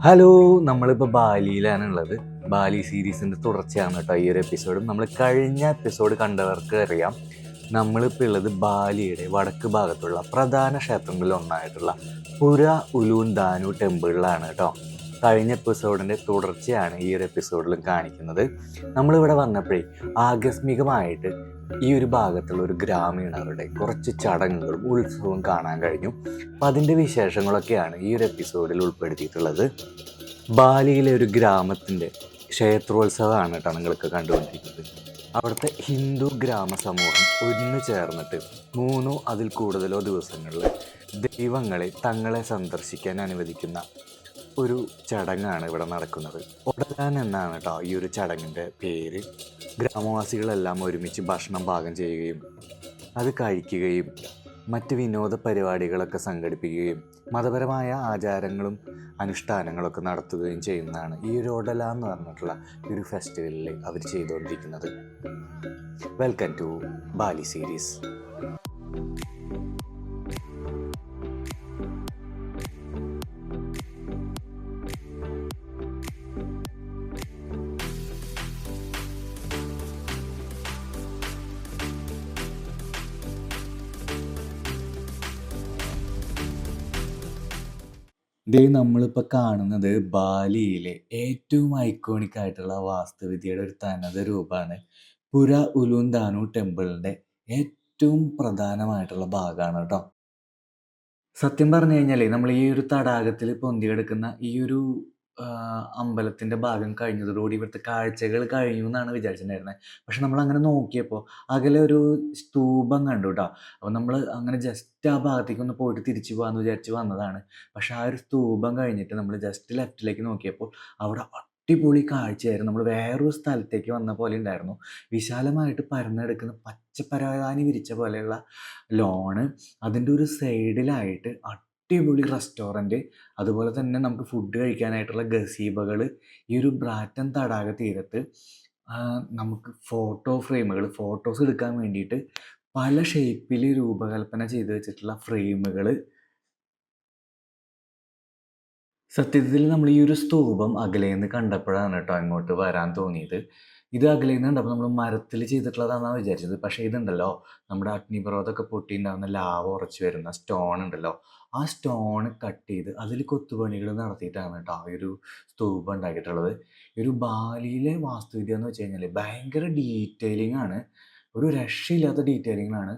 Hello, നമ്മളിപ്പോൾ ബാലിയിലാണുള്ളത്. ബാലി സീരീസിൻ്റെ തുടർച്ചയാണ് കേട്ടോ ഈ ഒരു എപ്പിസോഡ്. നമ്മൾ കഴിഞ്ഞ എപ്പിസോഡ് കണ്ടവർക്ക് അറിയാം, നമ്മളിപ്പോൾ ഉള്ളത് ബാലിയുടെ വടക്ക് ഭാഗത്തുള്ള പ്രധാന ക്ഷേത്രങ്ങളിൽ ഒന്നായിട്ടുള്ള പുര ഉലൂൻ ദാനു ടെമ്പിളിലാണ് കേട്ടോ. കഴിഞ്ഞ എപ്പിസോഡിൻ്റെ തുടർച്ചയാണ് ഈ ഒരു എപ്പിസോഡിലും കാണിക്കുന്നത്. നമ്മളിവിടെ വന്നപ്പോഴേ ആകസ്മികമായിട്ട് ഈ ഒരു ഭാഗത്തുള്ള ഒരു ഗ്രാമീണരുടെ കുറച്ച് ചടങ്ങുകളും ഉത്സവവും കാണാൻ കഴിഞ്ഞു. അപ്പം അതിൻ്റെ വിശേഷങ്ങളൊക്കെയാണ് ഈ ഒരു എപ്പിസോഡിൽ ഉൾപ്പെടുത്തിയിട്ടുള്ളത്. ബാലിയിലെ ഒരു ഗ്രാമത്തിൻ്റെ ക്ഷേത്രോത്സവമാണ് കേട്ടോ നിങ്ങളൊക്കെ കണ്ടുകൊണ്ടിരിക്കുന്നത്. അവിടുത്തെ ഹിന്ദു ഗ്രാമ സമൂഹം ഒന്നു ചേർന്നിട്ട് 3 അതിൽ കൂടുതലോ ദിവസങ്ങളിൽ ദൈവങ്ങളെ തങ്ങളെ സന്ദർശിക്കാൻ അനുവദിക്കുന്ന ഒരു ചടങ്ങാണ് ഇവിടെ നടക്കുന്നത്. ഒടലാൻ എന്നാണ് കേട്ടോ ഈ ഒരു ചടങ്ങിൻ്റെ പേര്. ഗ്രാമവാസികളെല്ലാം ഒരുമിച്ച് ഭക്ഷണം പാകം ചെയ്യുകയും അത് കഴിക്കുകയും മറ്റ് വിനോദ പരിപാടികളൊക്കെ സംഘടിപ്പിക്കുകയും മതപരമായ ആചാരങ്ങളും അനുഷ്ഠാനങ്ങളൊക്കെ നടത്തുകയും ചെയ്യുന്നതാണ് ഈ ഒരു ഒടല എന്ന് പറഞ്ഞിട്ടുള്ള ഒരു ഫെസ്റ്റിവലിൽ അവർ ചെയ്തുകൊണ്ടിരിക്കുന്നത്. Welcome to Bali series. ദേ നമ്മളിപ്പോൾ കാണുന്നത് ബാലിയിലെ ഏറ്റവും ഐക്കോണിക് ആയിട്ടുള്ള വാസ്തുവിദ്യയുടെ ഒരു തനത് രൂപമാണ്. പുര ഉലൂൻ ദാനു ടെമ്പിളിൻ്റെ ഏറ്റവും പ്രധാനമായിട്ടുള്ള ഭാഗമാണ് കേട്ടോ. സത്യം പറഞ്ഞു കഴിഞ്ഞാലേ നമ്മൾ ഈ ഒരു തടാകത്തിൽ പൊന്തി കിടക്കുന്ന ഈ ഒരു അമ്പലത്തിൻ്റെ ഭാഗം കഴിഞ്ഞതോടുകൂടി ഇവിടുത്തെ കാഴ്ചകൾ കഴിഞ്ഞു എന്നാണ് വിചാരിച്ചിട്ടുണ്ടായിരുന്നത്. പക്ഷെ നമ്മളങ്ങനെ നോക്കിയപ്പോൾ അകലെ ഒരു സ്തൂപം കണ്ടു കേട്ടോ. അപ്പോൾ നമ്മൾ അങ്ങനെ ജസ്റ്റ് ആ ഭാഗത്തേക്കൊന്ന് പോയിട്ട് തിരിച്ചു പോകാമെന്ന് വിചാരിച്ച് വന്നതാണ്. പക്ഷെ ആ ഒരു സ്തൂപം കഴിഞ്ഞിട്ട് നമ്മൾ ജസ്റ്റ് ലെഫ്റ്റിലേക്ക് നോക്കിയപ്പോൾ അവിടെ അടിപൊളി കാഴ്ചയായിരുന്നു. നമ്മൾ വേറൊരു സ്ഥലത്തേക്ക് വന്ന പോലെ ഉണ്ടായിരുന്നു. വിശാലമായിട്ട് പരന്നെടുക്കുന്ന പച്ചപ്പരവതാനി വിരിച്ച പോലെയുള്ള ലോണ്, അതിൻ്റെ ഒരു സൈഡിലായിട്ട് അടിപൊളി റെസ്റ്റോറൻറ്റ്, അതുപോലെ തന്നെ നമുക്ക് ഫുഡ് കഴിക്കാനായിട്ടുള്ള ഗസീബകൾ, ഈ ഒരു ബ്രാറ്റൻ തടാക തീരത്ത് നമുക്ക് ഫോട്ടോ ഫ്രെയിമുകൾ, ഫോട്ടോസ് എടുക്കാൻ വേണ്ടിയിട്ട് പല ഷേപ്പിൽ രൂപകൽപ്പന ചെയ്ത് വെച്ചിട്ടുള്ള ഫ്രെയിമുകൾ. സത്യത്തിൽ നമ്മൾ ഈ ഒരു സ്തൂപം അകലേന്ന് കണ്ടപ്പോഴാണ് കേട്ടോ ഇങ്ങോട്ട് വരാൻ തോന്നിയത്. ഇത് അകലേന്ന് കണ്ടപ്പോൾ നമ്മൾ മരത്തിൽ ചെയ്തിട്ടുള്ളതാണെന്നാണ് വിചാരിച്ചത്. പക്ഷേ ഇതുണ്ടല്ലോ, നമ്മുടെ അഗ്നിപർവ്വതമൊക്കെ പൊട്ടിയിട്ടുണ്ടാകുന്ന ലാവ ഉറച്ച് വരുന്ന സ്റ്റോൺ ഉണ്ടല്ലോ, ആ സ്റ്റോൺ കട്ട് ചെയ്ത് അതിൽ കൊത്തുപണികൾ നടത്തിയിട്ടാണ് കേട്ടോ ഈ ഒരു സ്തൂപം ഉണ്ടാക്കിയിട്ടുള്ളത്. ഈ ഒരു ബാലിയിലെ വാസ്തുവിദ്യ എന്ന് വെച്ച് കഴിഞ്ഞാൽ ഭയങ്കര ഡീറ്റെയിലിംഗ് ആണ്. ഒരു രക്ഷയില്ലാത്ത ഡീറ്റെയിലിംഗാണ്.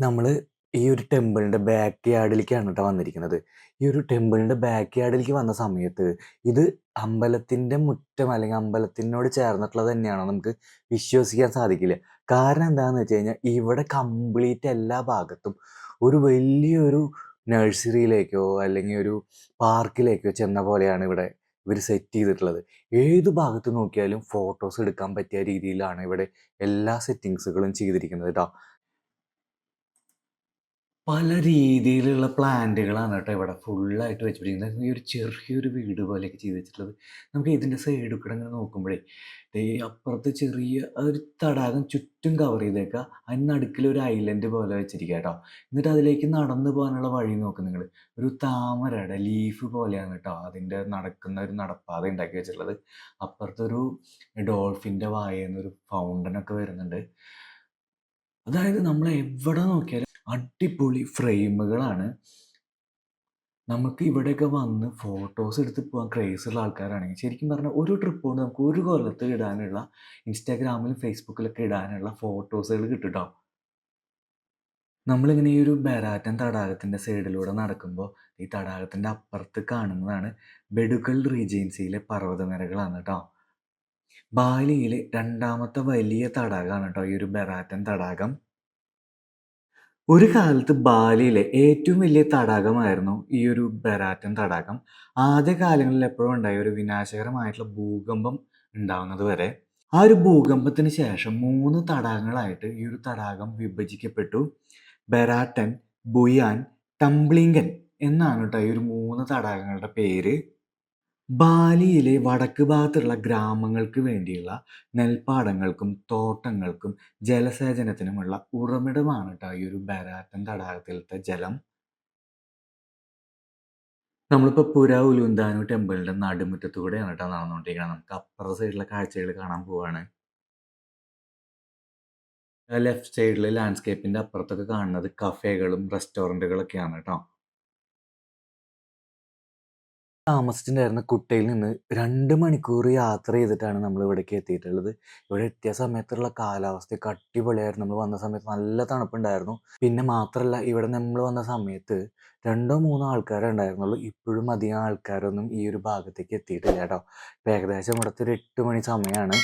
നമ്മൾ ഈ ഒരു ടെമ്പിളിൻ്റെ ബാക്ക് യാർഡിലേക്കാണ് കേട്ടോ വന്നിരിക്കുന്നത്. ഈ ഒരു ടെമ്പിളിൻ്റെ ബാക്ക് യാർഡിലേക്ക് വന്ന സമയത്ത് ഇത് അമ്പലത്തിൻ്റെ മുറ്റം അല്ലെങ്കിൽ അമ്പലത്തിനോട് ചേർന്നിട്ടുള്ളത് തന്നെയാണോ നമുക്ക് വിശ്വസിക്കാൻ സാധിക്കില്ല. കാരണം എന്താണെന്ന് വെച്ച് കഴിഞ്ഞാൽ ഇവിടെ കംപ്ലീറ്റ് എല്ലാ ഭാഗത്തും ഒരു വലിയൊരു നഴ്സറിയിലേക്കോ അല്ലെങ്കിൽ ഒരു പാർക്കിലേക്കോ ചെന്ന പോലെയാണ് ഇവിടെ ഇവർ സെറ്റ് ചെയ്തിട്ടുള്ളത്. ഏത് ഭാഗത്ത് നോക്കിയാലും ഫോട്ടോസ് എടുക്കാൻ പറ്റിയ രീതിയിലാണ് ഇവിടെ എല്ലാ സെറ്റിങ്സുകളും ചെയ്തിരിക്കുന്നത് കേട്ടോ. പല രീതിയിലുള്ള പ്ലാന്റുകളാണ് കേട്ടോ ഇവിടെ ഫുള്ളായിട്ട് വെച്ച് പിടിപ്പിക്കുന്നത്. ഈ ഒരു ചെറിയൊരു വീട് പോലെയൊക്കെ ചെയ്ത് വെച്ചിട്ടുള്ളത്. നമുക്ക് ഇതിൻ്റെ സൈഡിൽ കൂടെ ഇങ്ങനെ നോക്കുമ്പോഴേ ദേ അപ്പുറത്ത് ചെറിയ ഒരു തടാകം ചുറ്റും കവർ ചെയ്തേക്കുക. അതിന് നടുക്കിലൊരു ഐലൻഡ് പോലെ വെച്ചിരിക്കുക കേട്ടോ. എന്നിട്ട് അതിലേക്ക് നടന്നു പോകാനുള്ള വഴി നോക്ക് നിങ്ങൾ. ഒരു താമരയുടെ ലീഫ് പോലെയാണ് കേട്ടോ അതിൻ്റെ നടക്കുന്ന ഒരു നടപ്പാത ഉണ്ടാക്കി വെച്ചിട്ടുള്ളത്. അപ്പുറത്തൊരു ഡോൾഫിൻ്റെ വായെന്നൊരു ഫൗണ്ടനൊക്കെ വരുന്നുണ്ട്. അതായത് നമ്മൾ എവിടെ നോക്കിയാലും അടിപൊളി ഫ്രെയിമുകളാണ്. നമുക്ക് ഇവിടെയൊക്കെ വന്ന് ഫോട്ടോസ് എടുത്ത് പോകാൻ ക്രേസുള്ള ആൾക്കാരാണെങ്കിൽ ശരിക്കും പറഞ്ഞാൽ ഒരു ട്രിപ്പ് കൊണ്ട് നമുക്ക് ഒരു കൊല്ലത്ത് ഇടാനുള്ള, ഇൻസ്റ്റാഗ്രാമിലും ഫേസ്ബുക്കിലൊക്കെ ഇടാനുള്ള ഫോട്ടോസുകൾ കിട്ടും ട്ടോ. നമ്മളിങ്ങനെ ഈ ഒരു ബെരാറ്റൻ തടാകത്തിൻ്റെ സൈഡിലൂടെ നടക്കുമ്പോൾ ഈ തടാകത്തിൻ്റെ അപ്പുറത്ത് കാണുന്നതാണ് ബെഡുക്കൽ റീജൻസിയിലെ പർവ്വതനിരകളാണ് ട്ടോ. ബാലിയിലെ 2ാമത്തെ വലിയ തടാകമാണ് ട്ടോ ഈ ഒരു ബെരാറ്റൻ തടാകം. ഒരു കാലത്ത് ബാലിയിലെ ഏറ്റവും വലിയ തടാകമായിരുന്നു ഈ ഒരു ബെരാറ്റൻ തടാകം. ആദ്യ കാലങ്ങളിൽ എപ്പോഴും ഉണ്ടായ ഒരു വിനാശകരമായിട്ടുള്ള ഭൂകമ്പം ഉണ്ടാവുന്നത് വരെ. ആ ഒരു ഭൂകമ്പത്തിന് ശേഷം 3 തടാകങ്ങളായിട്ട് ഈ ഒരു തടാകം വിഭജിക്കപ്പെട്ടു. ബെരാറ്റൻ, ബുയാൻ, ടംബ്ലിംഗൻ എന്നാണ് കേട്ടോ ഈ ഒരു 3 തടാകങ്ങളുടെ പേര്. ബാലിയിലെ വടക്ക് ഭാഗത്തുള്ള ഗ്രാമങ്ങൾക്ക് വേണ്ടിയുള്ള നെൽപ്പാടങ്ങൾക്കും തോട്ടങ്ങൾക്കും ജലസേചനത്തിനുമുള്ള ഉറവിടമാണ് കേട്ടോ ഈ ഒരു ബരാറ്റൻ തടാകത്തിലത്തെ ജലം. നമ്മളിപ്പോൾ പുര ഉലുന്താനു ടെമ്പിളിന്റെ നടുമുറ്റത്ത് കൂടെയാണ് കേട്ടോ നടന്നുകൊണ്ടിരിക്കുന്നത്. നമുക്ക് അപ്പുറത്തെ സൈഡിലെ കാഴ്ചകൾ കാണാൻ പോവാണ്. ലെഫ്റ്റ് സൈഡിൽ ലാൻഡ്സ്കേപ്പിന്റെ അപ്പുറത്തൊക്കെ കാണുന്നത് കഫേകളും റെസ്റ്റോറൻറ്റുകളൊക്കെയാണ് കേട്ടോ. താമസിച്ചിട്ടുണ്ടായിരുന്ന കുട്ടയിൽ നിന്ന് 2 മണിക്കൂർ യാത്ര ചെയ്തിട്ടാണ് നമ്മൾ ഇവിടേക്ക് എത്തിയിട്ടുള്ളത്. ഇവിടെ എത്തിയ സമയത്തുള്ള കാലാവസ്ഥയൊക്കെ അടിപൊളിയായിരുന്നു. നമ്മൾ വന്ന സമയത്ത് നല്ല തണുപ്പുണ്ടായിരുന്നു. പിന്നെ മാത്രമല്ല, ഇവിടെ നമ്മൾ വന്ന സമയത്ത് 2-3 ആൾക്കാരേ ഉണ്ടായിരുന്നുള്ളൂ. ഇപ്പോഴും അധികം ആൾക്കാരൊന്നും ഈ ഒരു ഭാഗത്തേക്ക് എത്തിയിട്ടില്ല കേട്ടോ. ഇപ്പം ഏകദേശം ഇവിടുത്തെ ഒരു 8 മണി സമയമാണ്.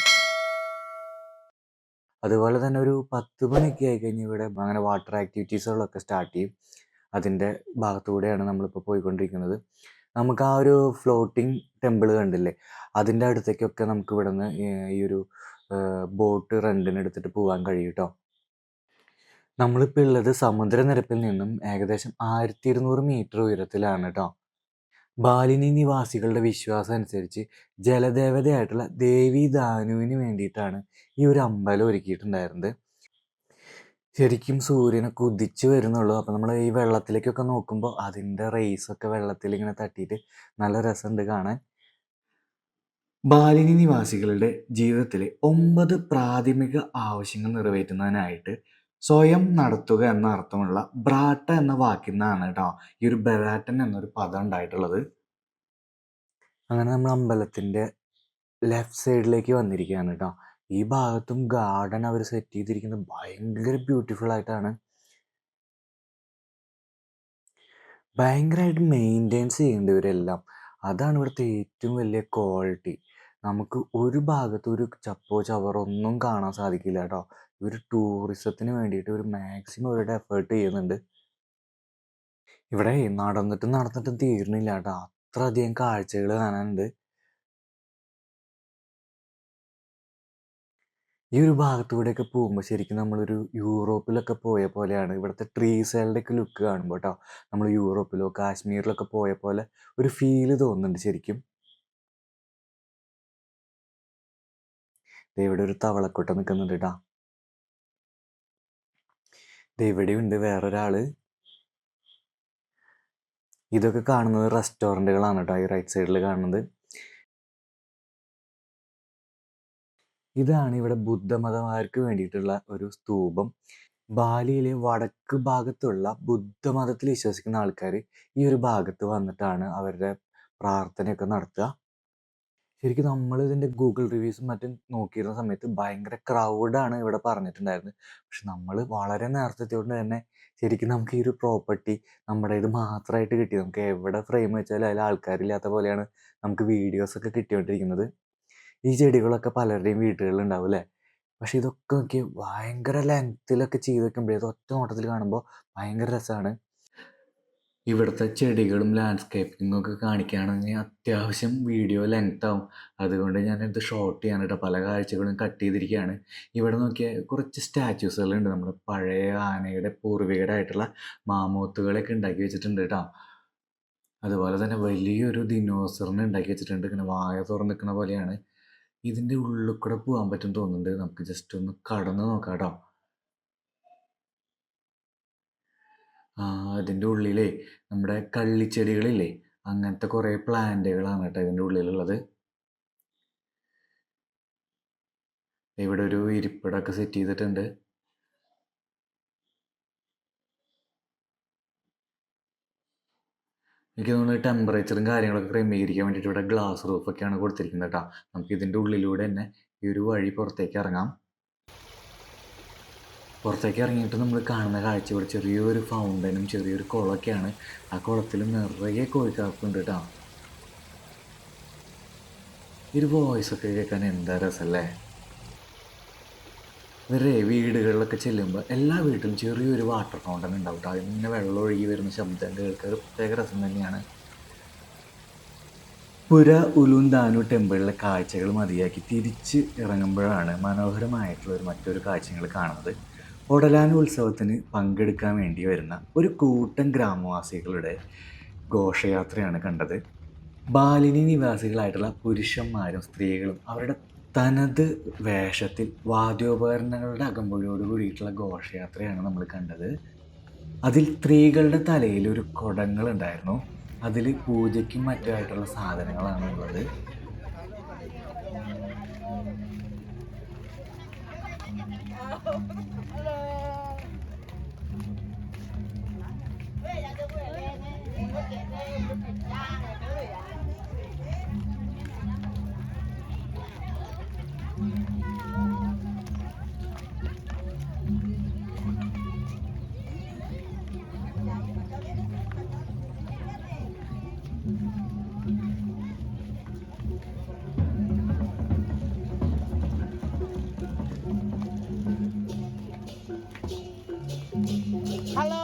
അതുപോലെ തന്നെ ഒരു 10 മണിയൊക്കെ ആയിക്കഴിഞ്ഞാൽ ഇവിടെ അങ്ങനെ വാട്ടർ ആക്ടിവിറ്റീസുകളൊക്കെ സ്റ്റാർട്ട് ചെയ്യും. അതിൻ്റെ ഭാഗത്തൂടെയാണ് നമ്മളിപ്പോൾ പോയിക്കൊണ്ടിരിക്കുന്നത്. നമുക്ക് ആ ഒരു ഫ്ലോട്ടിംഗ് ടെമ്പിൾ കണ്ടില്ലേ, അതിൻ്റെ അടുത്തേക്കൊക്കെ നമുക്ക് ഇവിടുന്ന് ഈ ഒരു ബോട്ട് റെൻറ്റിന് എടുത്തിട്ട് പോകാൻ കഴിയും കേട്ടോ. നമ്മളിപ്പോൾ ഉള്ളത് സമുദ്രനിരപ്പിൽ നിന്നും ഏകദേശം 1200 മീറ്റർ ഉയരത്തിലാണ് കേട്ടോ. ബാലിനി നിവാസികളുടെ വിശ്വാസം അനുസരിച്ച് ജലദേവതയായിട്ടുള്ള ദേവി ദാനുവിന് വേണ്ടിയിട്ടാണ് ഈ ഒരു അമ്പലം ഒരുക്കിയിട്ടുണ്ടായിരുന്നത്. ശരിക്കും സൂര്യനൊക്കെ ഉദിച്ചു വരുന്നുള്ളൂ. അപ്പോൾ നമ്മൾ ഈ വെള്ളത്തിലേക്കൊക്കെ നോക്കുമ്പോൾ അതിൻ്റെ റേസൊക്കെ വെള്ളത്തിൽ ഇങ്ങനെ തട്ടിയിട്ട് നല്ല രസമുണ്ട് കാണാൻ. ബാലിനി നിവാസികളുടെ ജീവിതത്തിലെ 9 പ്രാഥമിക ആവശ്യങ്ങൾ നിറവേറ്റുന്നതിനായിട്ട് സ്വയം നടത്തുക എന്ന അർത്ഥമുള്ള ബ്രാട്ട എന്ന വാക്കിൽ നിന്നാണ് കേട്ടോ ഈ ഒരു ബെറാട്ടൻ എന്നൊരു പദം ഉണ്ടായിട്ടുള്ളത്. അങ്ങനെ നമ്മൾ അമ്പലത്തിൻ്റെ ലെഫ്റ്റ് സൈഡിലേക്ക് വന്നിരിക്കുകയാണ് കേട്ടോ. ഈ ഭാഗത്തും ഗാർഡൻ അവർ സെറ്റ് ചെയ്തിരിക്കുന്നത് ഭയങ്കര ബ്യൂട്ടിഫുൾ ആയിട്ടാണ്. ഭയങ്കരമായിട്ട് മെയിൻറ്റെയിൻസ് ചെയ്യേണ്ടി ഇവരെല്ലാം. അതാണ് ഇവിടുത്തെ ഏറ്റവും വലിയ ക്വാളിറ്റി. നമുക്ക് ഒരു ഭാഗത്ത് ഒരു ചപ്പോ ചവറോ ഒന്നും കാണാൻ സാധിക്കില്ല കേട്ടോ. ഇവർ ടൂറിസത്തിന് വേണ്ടിയിട്ട് ഒരു മാക്സിമം അവരുടെ എഫേർട്ട് ചെയ്യുന്നുണ്ട്. ഇവിടെ നടന്നിട്ടും തീർന്നില്ല കേട്ടോ. അത്രയധികം കാഴ്ചകൾ കാണാനുണ്ട്. ഈ ഒരു ഭാഗത്തൂടെയൊക്കെ പോകുമ്പോൾ ശരിക്കും നമ്മളൊരു യൂറോപ്പിലൊക്കെ പോയ പോലെയാണ്. ഇവിടുത്തെ ട്രീസുകളുടെയൊക്കെ ലുക്ക് കാണുമ്പോൾ കേട്ടോ, നമ്മൾ യൂറോപ്പിലോ കാശ്മീരിലൊക്കെ പോയ പോലെ ഒരു ഫീല് തോന്നുന്നുണ്ട് ശരിക്കും. ദേ ഇവിടെ ഒരു തവളക്കുട്ട നിൽക്കുന്നുണ്ട് കേട്ടോ. ദേ ഇവിടെയുണ്ട് വേറൊരാള്. ഇതൊക്കെ കാണുന്നത് റെസ്റ്റോറൻറ്റുകളാണ് കേട്ടോ, ഈ റൈറ്റ് സൈഡിൽ കാണുന്നത്. ഇതാണ് ഇവിടെ ബുദ്ധമതക്കാർക്ക് വേണ്ടിയിട്ടുള്ള ഒരു സ്തൂപം. ബാലിയിലെ വടക്ക് ഭാഗത്തുള്ള ബുദ്ധമതത്തിൽ വിശ്വസിക്കുന്ന ആൾക്കാർ ഈ ഒരു ഭാഗത്ത് വന്നിട്ടാണ് അവരുടെ പ്രാർത്ഥനയൊക്കെ നടത്തുക. ശരിക്കും നമ്മൾ ഇതിൻ്റെ ഗൂഗിൾ റിവ്യൂസും മറ്റും നോക്കിയിരുന്ന സമയത്ത് ഭയങ്കര ക്രൗഡാണ് ഇവിടെ പറഞ്ഞിട്ടുണ്ടായിരുന്നത്. പക്ഷെ നമ്മൾ വളരെ നേരത്തെ എത്തിയതുകൊണ്ട് തന്നെ ശരിക്കും നമുക്ക് ഈ ഒരു പ്രോപ്പർട്ടി നമ്മുടെ ഇത് മാത്രമായിട്ട് കിട്ടി. നമുക്ക് എവിടെ ഫ്രെയിം വെച്ചാലും അതിൽ ആൾക്കാരില്ലാത്ത പോലെയാണ് നമുക്ക് വീഡിയോസൊക്കെ കിട്ടിക്കൊണ്ടിരിക്കുന്നത്. ഈ ചെടികളൊക്കെ പലരുടെയും വീടുകളിൽ ഉണ്ടാവും അല്ലേ. പക്ഷെ ഇതൊക്കെ നോക്കി ഭയങ്കര ലെങ്ത്തിലൊക്കെ ചെയ്ത് വെക്കുമ്പോഴേ ഇത് ഒറ്റ നോട്ടത്തിൽ കാണുമ്പോൾ ഭയങ്കര രസമാണ്. ഇവിടുത്തെ ചെടികളും ലാൻഡ്സ്കേപ്പിങ്ങും ഒക്കെ കാണിക്കുകയാണെങ്കിൽ അത്യാവശ്യം വീഡിയോ ലെങ്ത് ആവും. അതുകൊണ്ട് ഞാനിത് ഷോർട്ട് ചെയ്യാനായിട്ട് പല കാഴ്ചകളും കട്ട് ചെയ്തിരിക്കുകയാണ്. ഇവിടെ നോക്കിയാൽ കുറച്ച് സ്റ്റാച്യൂസുകളുണ്ട്. നമ്മുടെ പഴയ ആനയുടെ പൂർവികരായിട്ടുള്ള മാമൂത്തുകളൊക്കെ ഉണ്ടാക്കി വെച്ചിട്ടുണ്ട് കേട്ടോ. അതുപോലെ തന്നെ വലിയൊരു ദിനോസറിനെ ഉണ്ടാക്കി വെച്ചിട്ടുണ്ട്. ഇങ്ങനെ വായ തുറന്ന് നിൽക്കുന്ന പോലെയാണ്. ഇതിൻ്റെ ഉള്ളിൽ കൂടെ പോകാൻ പറ്റും തോന്നുന്നുണ്ട്. നമുക്ക് ജസ്റ്റ് ഒന്ന് കടന്ന് നോക്കാം കേട്ടോ. അതിൻ്റെ ഉള്ളിലേ നമ്മുടെ കള്ളിച്ചെടികളില്ലേ, അങ്ങനത്തെ കുറേ പ്ലാന്റുകളാണ് കേട്ടോ ഇതിൻ്റെ ഉള്ളിലുള്ളത്. ഇവിടെ ഒരു ഇരിപ്പിടമൊക്കെ സെറ്റ് ചെയ്തിട്ടുണ്ട്. എനിക്ക് തോന്നുന്നു ടെമ്പറേച്ചറും കാര്യങ്ങളൊക്കെ ക്രമീകരിക്കാൻ വേണ്ടിയിട്ട് ഇവിടെ ഗ്ലാസ് റൂഫൊക്കെയാണ് കൊടുത്തിരിക്കുന്നത് കേട്ടോ. നമുക്ക് ഇതിൻ്റെ ഉള്ളിലൂടെ തന്നെ ഈ ഒരു വഴി പുറത്തേക്ക് ഇറങ്ങാം. പുറത്തേക്ക് ഇറങ്ങിയിട്ട് നമ്മൾ കാണുന്ന കാഴ്ച ഇവിടെ ചെറിയൊരു ഫൗണ്ടനും ചെറിയൊരു കുളമൊക്കെയാണ്. ആ കുളത്തിൽ നിറയെ കോഴിക്കാർപ്പുണ്ട് കേട്ടോ. ഈ ഒരു വോയിസൊക്കെ കേൾക്കാൻ എന്താ രസമല്ലേ. ഇവരുടെ വീടുകളിലൊക്കെ ചെല്ലുമ്പോൾ എല്ലാ വീട്ടിലും ചെറിയൊരു വാട്ടർ ഫൗണ്ടൻ ഉണ്ടാവും കേട്ടോ. അതിങ്ങനെ വെള്ളം ഒഴുകി വരുന്ന ശബ്ദം കേൾക്കാൻ ഒരു പ്രത്യേക രസം തന്നെയാണ്. പുര ഉലുന്താനു ടെമ്പിളിലെ കാഴ്ചകൾ മതിയാക്കി തിരിച്ച് ഇറങ്ങുമ്പോഴാണ് മനോഹരമായിട്ടുള്ള മറ്റൊരു കാഴ്ചകൾ കാണുന്നത്. ഒടലാനു ഉത്സവത്തിന് പങ്കെടുക്കാൻ വേണ്ടി വരുന്ന ഒരു കൂട്ടം ഗ്രാമവാസികളുടെ ഘോഷയാത്രയാണ് കണ്ടത്. ബാലിനി നിവാസികളായിട്ടുള്ള പുരുഷന്മാരും സ്ത്രീകളും അവരുടെ തനത് വേഷത്തിൽ വാദ്യോപകരണങ്ങളുടെ അകമ്പടിയോട് കൂടിയിട്ടുള്ള ഘോഷയാത്രയാണ് നമ്മൾ കണ്ടത്. അതിൽ സ്ത്രീകളുടെ തലയിൽ ഒരു കുടങ്ങളുണ്ടായിരുന്നു. അതിൽ പൂജയ്ക്കും മറ്റുമായിട്ടുള്ള സാധനങ്ങളാണ് ഉള്ളത്. Hello.